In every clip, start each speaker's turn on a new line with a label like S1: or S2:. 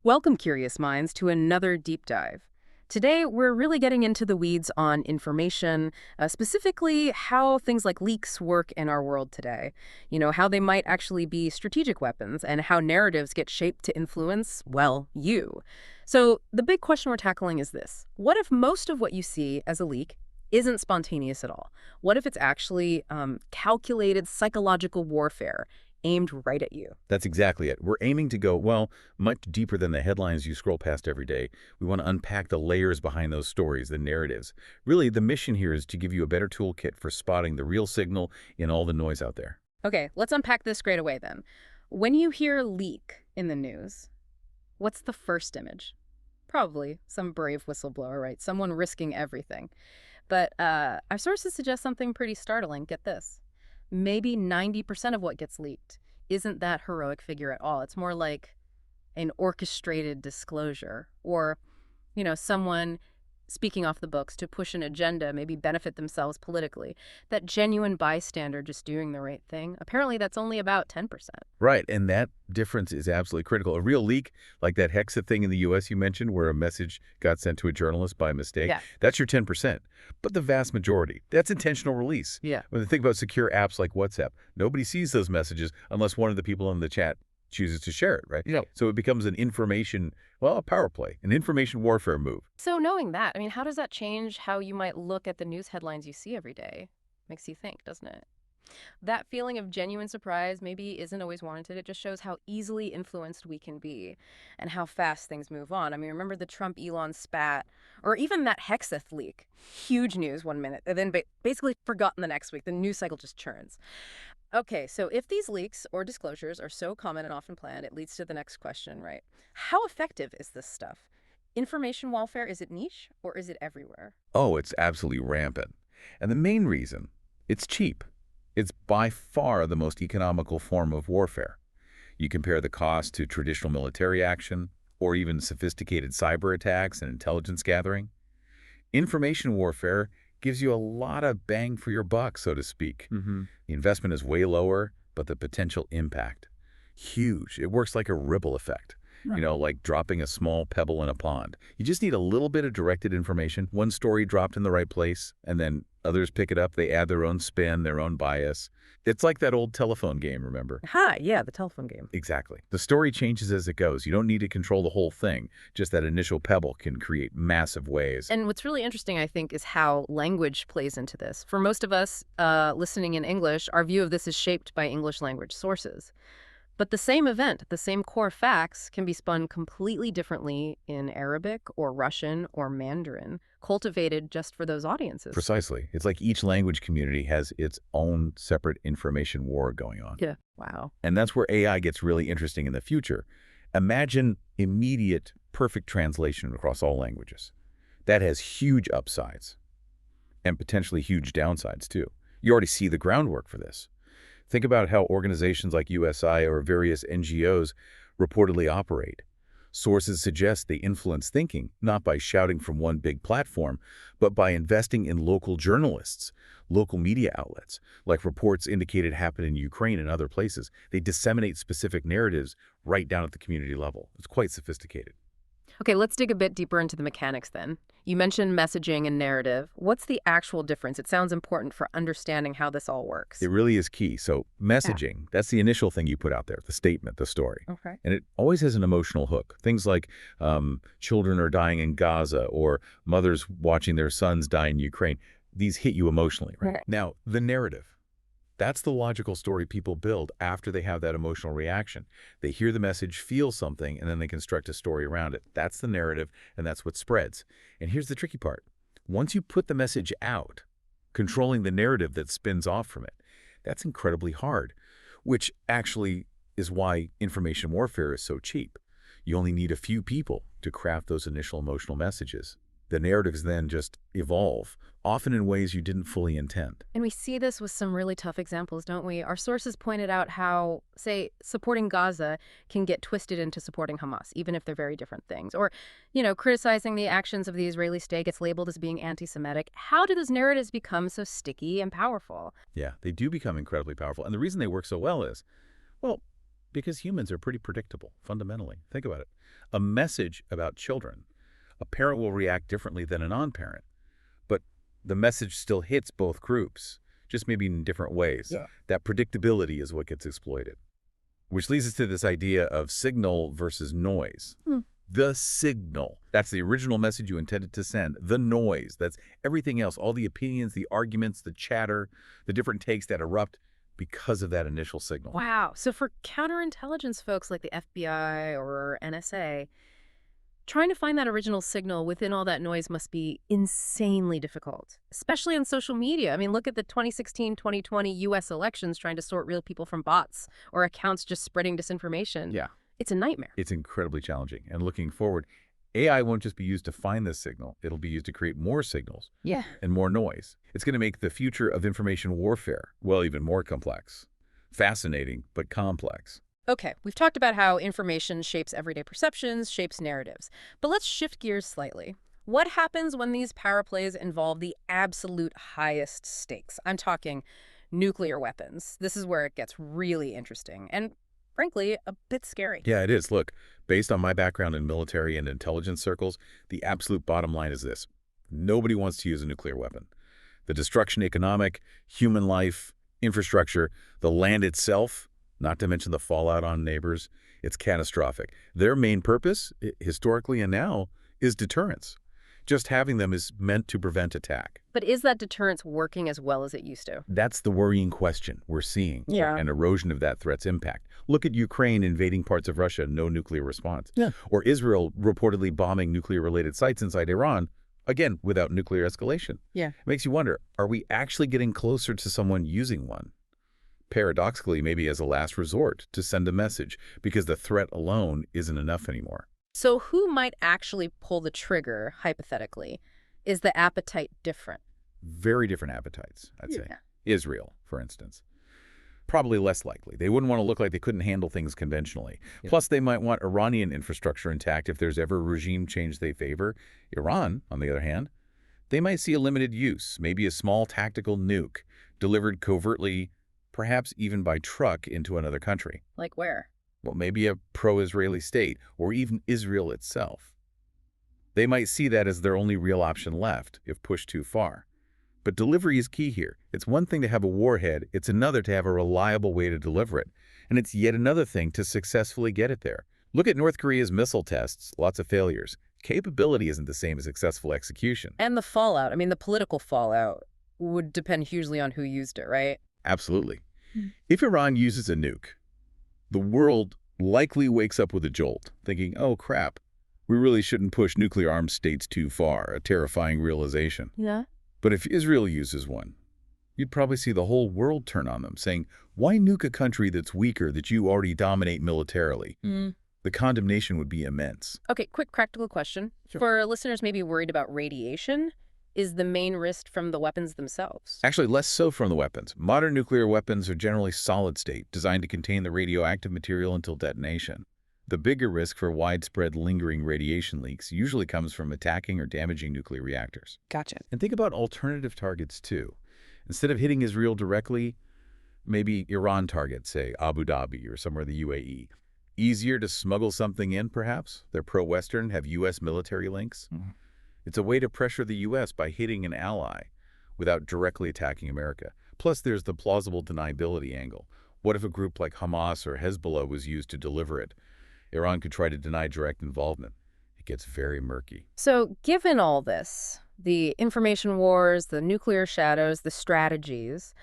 S1: Welcome, curious minds, to another deep dive. Today, we're really getting into the weeds on information, specifically how things like leaks work in our world today. How they might actually be strategic weapons and how narratives get shaped to influence, well, you. So, the big question we're tackling is this. What if most of what you see as a leak isn't spontaneous at all? What if it's actually calculated psychological warfare aimed right at you?
S2: That's exactly it. We're aiming to go, well, much deeper than the headlines you scroll past every day. We want to unpack the layers behind those stories, the narratives. Really, the mission here is to give you a better toolkit for spotting the real signal in all the noise out there.
S1: Okay, let's unpack this straight away then. When you hear leak in the news, what's the first image? Probably some brave whistleblower, right? Someone risking everything. But our sources suggest something pretty startling. Get this. Maybe 90% of what gets leaked isn't that heroic figure at all. It's more like an orchestrated disclosure or, someone speaking off the books to push an agenda, maybe benefit themselves politically. That genuine bystander just doing the right thing, apparently that's only about 10%.
S2: Right, and that difference is absolutely critical. A real leak, like that Hexa thing in the U.S. you mentioned, where a message got sent to a journalist by mistake,
S1: Yeah.
S2: that's your 10%. But the vast majority, that's intentional release.
S1: Yeah.
S2: When you think about secure apps like WhatsApp, nobody sees those messages unless one of the people in the chat chooses to share it, right?
S1: Yeah.
S2: So it becomes an information, well, a power play, an information warfare move.
S1: So knowing that, how does that change how you might look at the news headlines you see every day? Makes you think, doesn't it? That feeling of genuine surprise maybe isn't always warranted. It just shows how easily influenced we can be and how fast things move on. Remember the Trump-Elon spat or even that Hexeth leak. Huge news one minute and then basically forgotten the next week. The news cycle just churns. Okay, so if these leaks or disclosures are so common and often planned, it leads to the next question, right? How effective is this stuff? Information warfare, is it niche or is it everywhere?
S2: Oh, it's absolutely rampant. And the main reason, it's cheap. It's by far the most economical form of warfare. You compare the cost to traditional military action or even sophisticated cyber attacks and intelligence gathering. Information warfare gives you a lot of bang for your buck, so to speak. The investment is way lower, but the potential impact, huge. It works like a ripple effect. Like dropping a small pebble in a pond. You just need a little bit of directed information, one story dropped in the right place, and then others pick it up, they add their own spin, their own bias. It's like that old telephone game, remember?
S1: Ha, yeah, the telephone game.
S2: Exactly. The story changes as it goes. You don't need to control the whole thing. Just that initial pebble can create massive waves.
S1: And what's really interesting, I think, is how language plays into this. For most of us listening in English, our view of this is shaped by English language sources. But the same event, the same core facts, can be spun completely differently in Arabic or Russian or Mandarin, cultivated just for those audiences.
S2: Precisely. It's like each language community has its own separate information war going on.
S1: Yeah. Wow.
S2: And that's where AI gets really interesting in the future. Imagine immediate, perfect translation across all languages. That has huge upsides and potentially huge downsides, too. You already see the groundwork for this. Think about how organizations like USI or various NGOs reportedly operate. Sources suggest they influence thinking, not by shouting from one big platform, but by investing in local journalists, local media outlets, like reports indicated happen in Ukraine and other places. They disseminate specific narratives right down at the community level. It's quite sophisticated.
S1: Okay, let's dig a bit deeper into the mechanics then. You mentioned messaging and narrative. What's the actual difference? It sounds important for understanding how this all works.
S2: It really is key. So messaging, that's the initial thing you put out there, the statement, the story.
S1: Okay.
S2: And it always has an emotional hook. Things like children are dying in Gaza or mothers watching their sons die in Ukraine. These hit you emotionally, right?
S1: Right.
S2: Now, the narrative. That's the logical story people build after they have that emotional reaction. They hear the message, feel something, and then they construct a story around it. That's the narrative, and that's what spreads. And here's the tricky part. Once you put the message out, controlling the narrative that spins off from it, that's incredibly hard, which actually is why information warfare is so cheap. You only need a few people to craft those initial emotional messages. The narratives then just evolve, often in ways you didn't fully intend.
S1: And we see this with some really tough examples, don't we? Our sources pointed out how, say, supporting Gaza can get twisted into supporting Hamas, even if they're very different things. Or, criticizing the actions of the Israeli state gets labeled as being anti-Semitic. How do those narratives become so sticky and powerful?
S2: Yeah, they do become incredibly powerful. And the reason they work so well is, well, Because humans are pretty predictable, fundamentally. Think about it. A message about children, a parent will react differently than a non-parent, but the message still hits both groups, just maybe in different ways.
S3: Yeah.
S2: That predictability is what gets exploited. Which leads us to this idea of signal versus noise. The signal, that's the original message you intended to send. The noise, that's everything else, all the opinions, the arguments, the chatter, the different takes that erupt because of that initial signal.
S1: Wow. So for counterintelligence folks like the FBI or NSA, trying to find that original signal within all that noise must be insanely difficult, especially on social media. I mean, look at the 2016-2020 U.S. elections trying to sort real people from bots or accounts just spreading disinformation.
S2: Yeah.
S1: It's a nightmare.
S2: It's incredibly challenging. And looking forward, AI won't just be used to find this signal. It'll be used to create more signals
S1: Yeah.
S2: and more noise. It's going to make the future of information warfare, well, even more complex. Fascinating, but complex.
S1: Okay, we've talked about how information shapes everyday perceptions, shapes narratives. But let's shift gears slightly. What happens when these power plays involve the absolute highest stakes? I'm talking nuclear weapons. This is where it gets really interesting and, frankly, a bit scary.
S2: Yeah, it is. Look, based on my background in military and intelligence circles, the absolute bottom line is this. Nobody wants to use a nuclear weapon. The destruction, economic, human life, infrastructure, the land itself, not to mention the fallout on neighbors, it's catastrophic. Their main purpose, historically and now, is deterrence. Just having them is meant to prevent attack.
S1: But is that deterrence working as well as it used to?
S2: That's the worrying question we're seeing.
S1: Yeah.
S2: An erosion of that threat's impact. Look at Ukraine invading parts of Russia, no nuclear response.
S3: Yeah.
S2: Or Israel reportedly bombing nuclear-related sites inside Iran, again, without nuclear escalation.
S1: Yeah.
S2: It makes you wonder, are we actually getting closer to someone using one? Paradoxically, maybe as a last resort to send a message, because the threat alone isn't enough anymore.
S1: So who might actually pull the trigger, hypothetically? Is the appetite different?
S2: Very different appetites, I'd say.
S1: Yeah.
S2: Israel, for instance. Probably less likely. They wouldn't want to look like they couldn't handle things conventionally.
S3: Yeah.
S2: Plus, they might want Iranian infrastructure intact if there's ever a regime change they favor. Iran, on the other hand, they might see a limited use, maybe a small tactical nuke, delivered covertly, perhaps even by truck into another country.
S1: Like where?
S2: Well, maybe a pro-Israeli state, or even Israel itself. They might see that as their only real option left, if pushed too far. But delivery is key here. It's one thing to have a warhead, it's another to have a reliable way to deliver it. And it's yet another thing to successfully get it there. Look at North Korea's missile tests, lots of failures. Capability isn't the same as successful execution.
S1: And the fallout, I mean, the political fallout would depend hugely on who used it, right?
S2: Absolutely. If Iran uses a nuke, the world likely wakes up with a jolt, thinking, oh crap, we really shouldn't push nuclear-armed states too far, a terrifying realization.
S1: Yeah.
S2: But if Israel uses one, you'd probably see the whole world turn on them, saying, why nuke a country that's weaker that you already dominate militarily? The condemnation would be immense.
S1: Okay, quick practical question.
S3: Sure.
S1: For listeners maybe worried about radiation, is the main risk from the weapons themselves?
S2: Actually, less so from the weapons. Modern nuclear weapons are generally solid-state, designed to contain the radioactive material until detonation. The bigger risk for widespread lingering radiation leaks usually comes from attacking or damaging nuclear reactors.
S1: Gotcha.
S2: And think about alternative targets, too. Instead of hitting Israel directly, maybe Iran targets, say, Abu Dhabi or somewhere in the UAE. Easier to smuggle something in, perhaps? They're pro-Western, have U.S. military links. It's a way to pressure the U.S. by hitting an ally without directly attacking America. Plus, there's the plausible deniability angle. What if a group like Hamas or Hezbollah was used to deliver it? Iran could try to deny direct involvement. It gets very murky.
S1: So given all this, the information wars, the nuclear shadows, the strategies,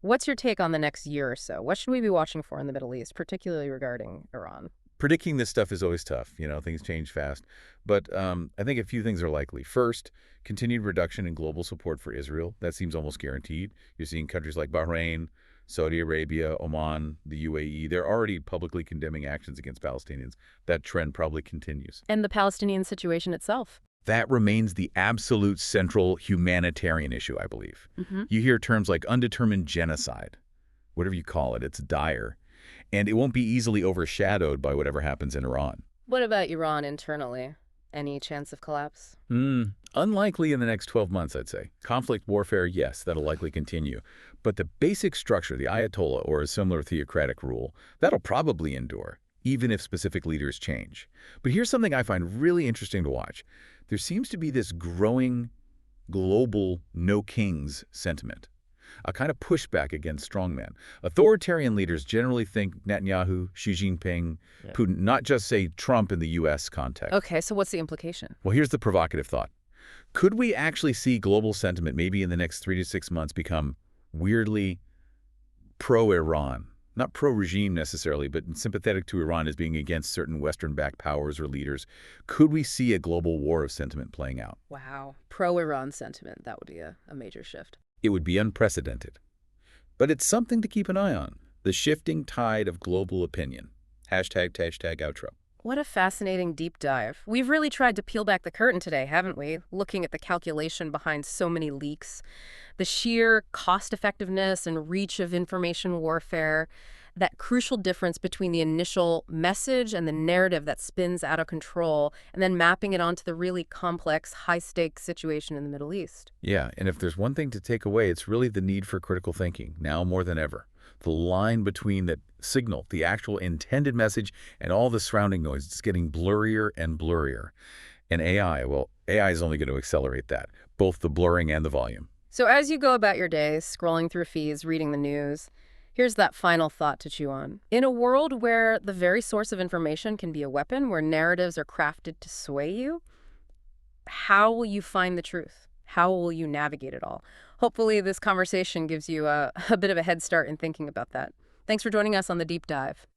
S1: what's your take on the next year or so? What should we be watching for in the Middle East, particularly regarding Iran?
S2: Predicting this stuff is always tough. You know, things change fast. But I think a few things are likely. First, continued reduction in global support for Israel. That seems almost guaranteed. You're seeing countries like Bahrain, Saudi Arabia, Oman, the UAE. They're already publicly condemning actions against Palestinians. That trend probably continues.
S1: And the Palestinian situation itself?
S2: That remains the absolute central humanitarian issue, I believe. You hear terms like undetermined genocide, whatever you call it. It's dire. And it won't be easily overshadowed by whatever happens in Iran.
S1: What about Iran internally? Any chance of collapse?
S2: Unlikely in the next 12 months, I'd say. Conflict warfare, yes, that'll likely continue. But the basic structure, the Ayatollah or a similar theocratic rule, that'll probably endure, even if specific leaders change. But here's something I find really interesting to watch. There seems to be this growing global no kings sentiment, a kind of pushback against strongmen. Authoritarian leaders generally think Netanyahu, Xi Jinping,
S1: Yeah.
S2: Putin, not just, say, Trump in the U.S. context.
S1: Okay, so what's the implication?
S2: Well, here's the provocative thought. Could we actually see global sentiment maybe in the next 3 to 6 months become weirdly pro-Iran? Not pro-regime necessarily, but sympathetic to Iran as being against certain Western-backed powers or leaders. Could we see a global war of sentiment playing out?
S1: Wow. Pro-Iran sentiment. That would be a major shift.
S2: It would be unprecedented. But it's something to keep an eye on. The shifting tide of global opinion. Hashtag outro.
S1: What a fascinating deep dive. We've really tried to peel back the curtain today, haven't we? Looking at the calculation behind so many leaks, the sheer cost-effectiveness and reach of information warfare, that crucial difference between the initial message and the narrative that spins out of control, and then mapping it onto the really complex, high-stakes situation in the Middle East.
S2: Yeah, and if there's one thing to take away, it's really the need for critical thinking, now more than ever. The line between the signal, the actual intended message, and all the surrounding noise is getting blurrier and blurrier. And AI, well, AI is only going to accelerate that, both the blurring and the volume.
S1: So as you go about your days, scrolling through feeds, reading the news, here's that final thought to chew on. In a world where the very source of information can be a weapon, where narratives are crafted to sway you, how will you find the truth? How will you navigate it all? Hopefully this conversation gives you a bit of a head start in thinking about that. Thanks for joining us on The Deep Dive.